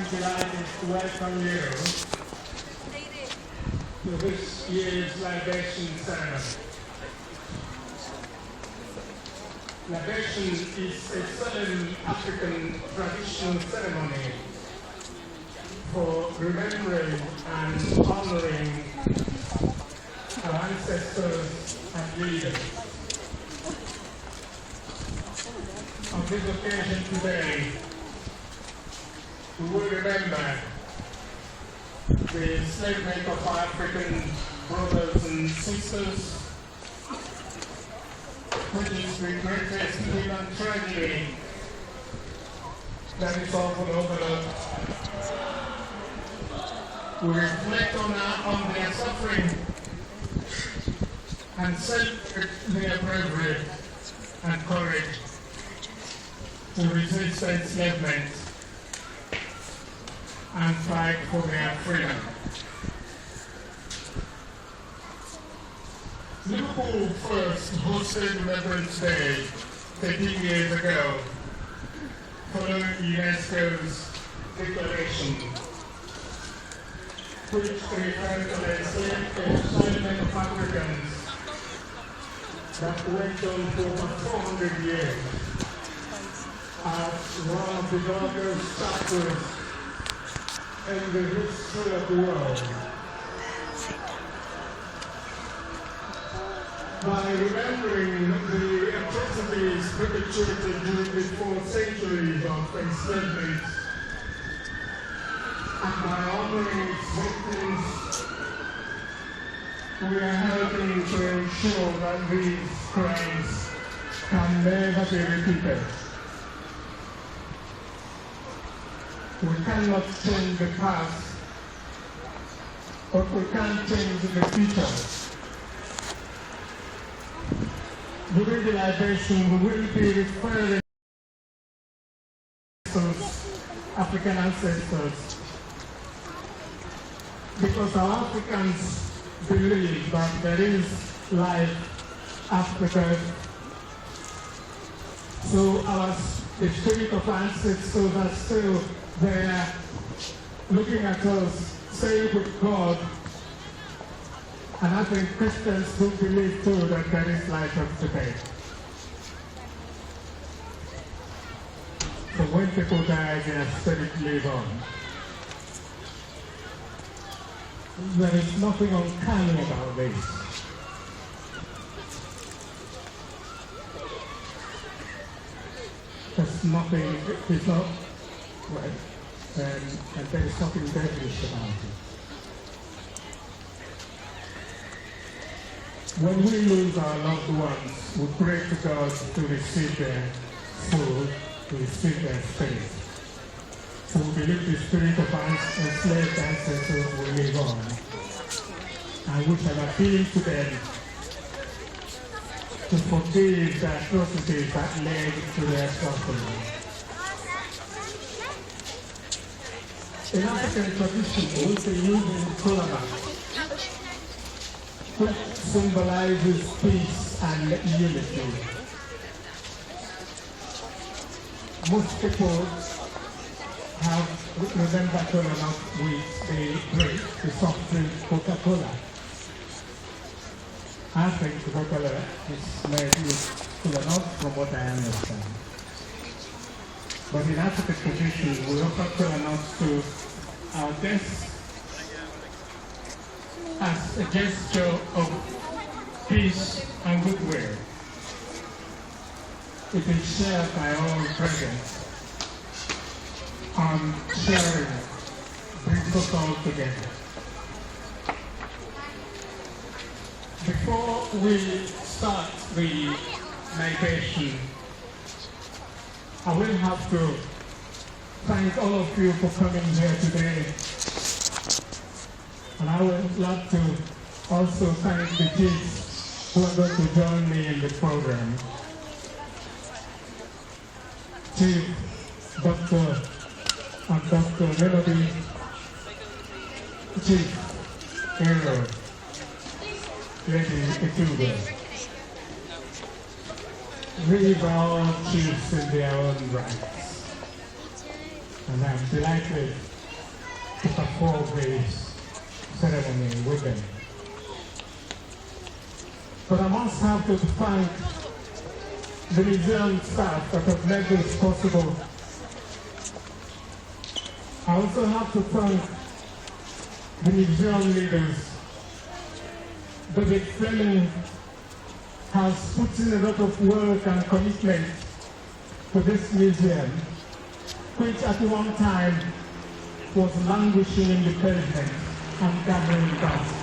delighted to welcome you to this year's libation ceremony. Libation is a solemn African traditional ceremony for remembering and honoring our ancestors and leaders. On this occasion today, we will remember the enslavement of our African brothers and sisters, which is the greatest human tragedy that is often overlooked. We reflect on their suffering and celebrate their bravery and courage to resist enslavement and fight for their freedom. Liverpool first hosted Remembrance Day 13 years ago, following UNESCO's declaration, which referred to the enslavement of Africans that went on for over 400 years as one of the darkest chapters in the history of the world. By remembering the atrocities perpetrated during the 4 centuries of enslavement, and by honoring its victims, we are helping to ensure that these crimes can never be repeated. We cannot change the past, but we can change the future. During the libation, we will be referring to African ancestors, because our Africans believe that there is life after death. So the spirit of ancestors are still there, looking at us, saying with God. And I think Christians do believe too that there is life after death. So when people die, their spirit live on. There is nothing uncanny about this. There's nothing, it's not, well, and there is nothing devilish about it. When we lose our loved ones, we pray to God to receive their soul, to receive their spirit. So we believe the spirit of enslaved ancestors will live on, and we shall appeal to them to forgive the atrocities that led to their suffering. In African tradition, we say using calabash, which symbolizes peace and unity. Most people have remember Cola with the drink, the soft drink Coca-Cola. I think Coca-Cola is made with Cola from what I understand. But in African tradition, we offer Cola to our guests as a gesture of peace and goodwill. It is shared by all present, and sharing brings us all together. Before we start the libation, I will have to thank all of you for coming here today. And I would like to also thank the chiefs who are going to join me in the program. Chief Dr. and Dr. Melody, Chief Hero, Lady Etuga. These are all chiefs in their own rights. And I'm delighted to perform this ceremony with them. But I must have to thank the museum staff that have made this possible. I also have to thank the museum leaders. David Fleming has put in a lot of work and commitment to this museum, which at one time was languishing in the pavement and gathering dust.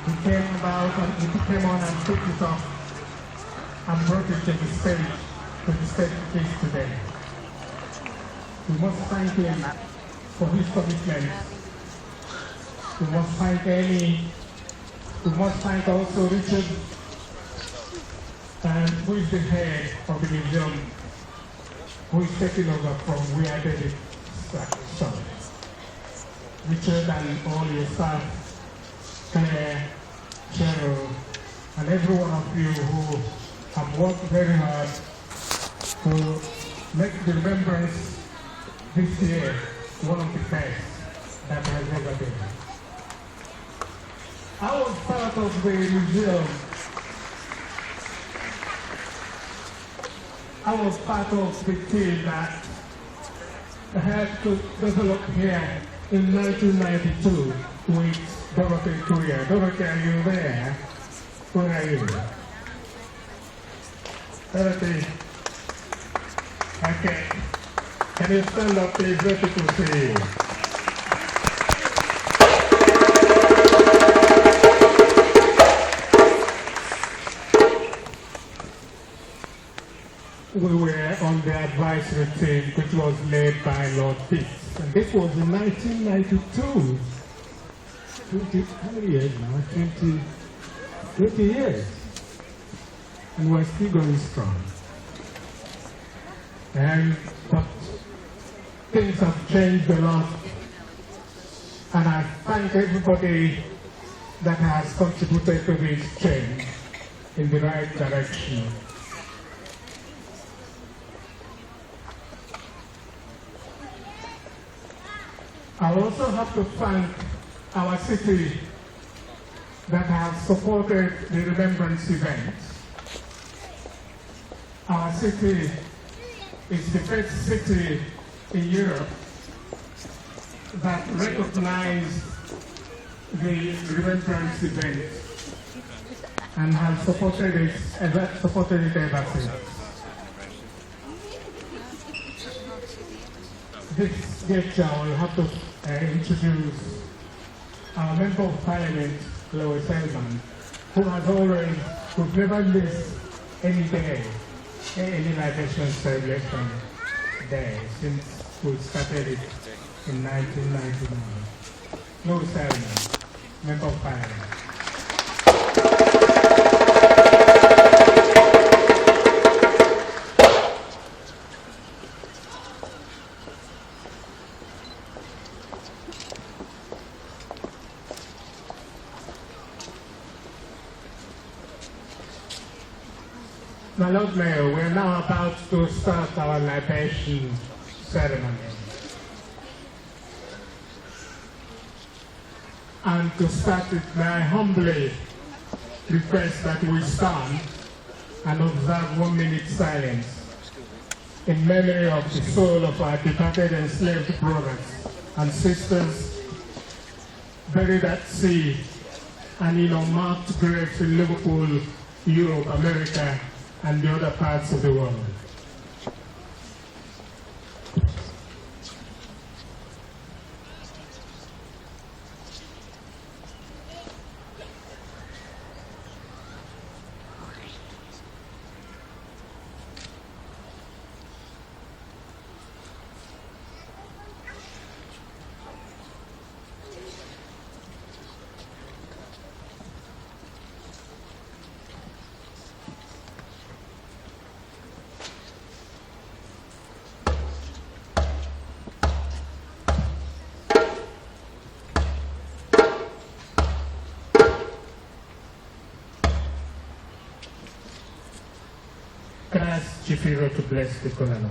He came on and took it up and brought it to the stage it is today. We must thank him for his commitment. We must thank also Richard, who is the head of the museum, who is taking over from where David started. Richard and all your staff, Claire, Cheryl, and every one of you who have worked very hard to make the remembrance this year one of the best that has ever been. I was part of the museum. I was part of the team that had to develop here in 1992 with Dorothy Korea. Dorothy, are you there? Where are you? Dorothy. Okay. Can you stand up, please? Let people see you. We were on the advisory team, which was led by Lord Pitt. And this was in 1992. how many years now? 20 years. And we're still going strong. But things have changed a lot. And I thank everybody that has contributed to this change in the right direction. I also have to thank our city that has supported the remembrance event. Our city is the first city in Europe that recognized the remembrance event and has supported it ever since. This gesture, I will have to introduce our Member of Parliament, Lois Elman, who's never missed any day, any libation celebration day since we started it in 1999. Lois Elman, Member of Parliament. My Lord Mayor, we are now about to start our libation ceremony. And to start it, may I humbly request that we stand and observe 1 minute silence in memory of the soul of our departed enslaved brothers and sisters buried at sea and in unmarked graves in Liverpool, Europe, America, and the other parts of the world. Can I ask Chief Hero to bless the colonels?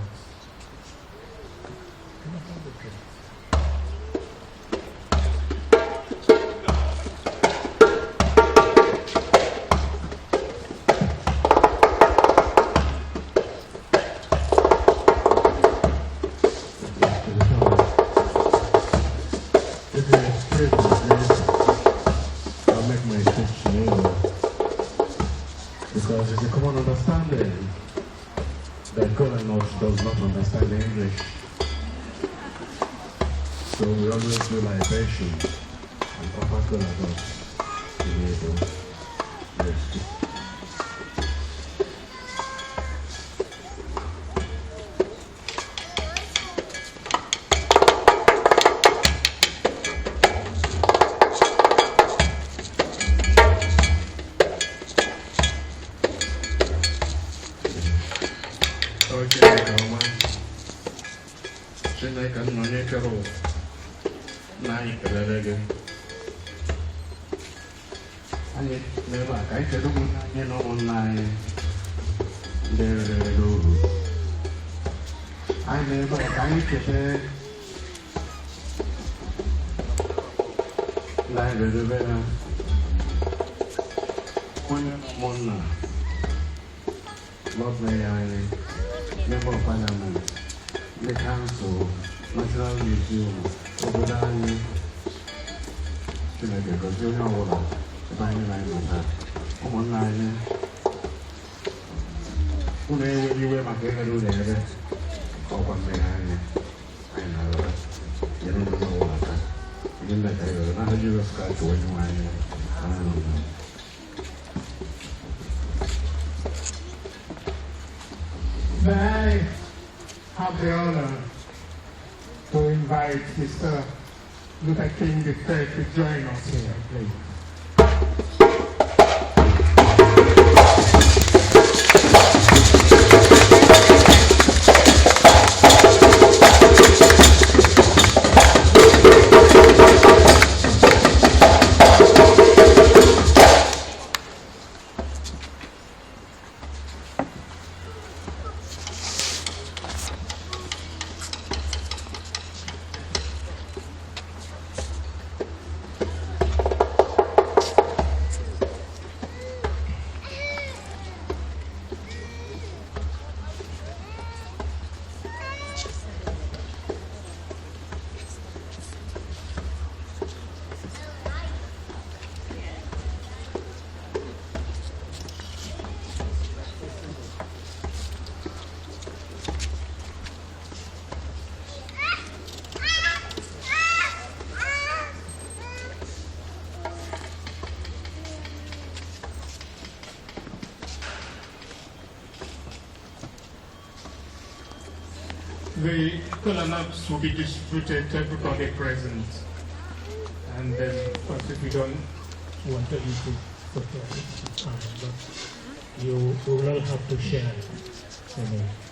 does not understand English. So we always do libation and Papa could have Lord Mayor, Member of Parliament, the Council, National Museum, Obodani, because you know what I'm saying. Come on, nine. Who may you wear my kangaroo there? Or one may I know that. You don't know what I didn't let her. Now you just got to win my. I don't know. May I have the honor to invite Mr. Luther King III to join us here, please. The columns will be distributed to everybody present. And then, of course, if you don't want to eat it, it's fine, but you will all have to share it.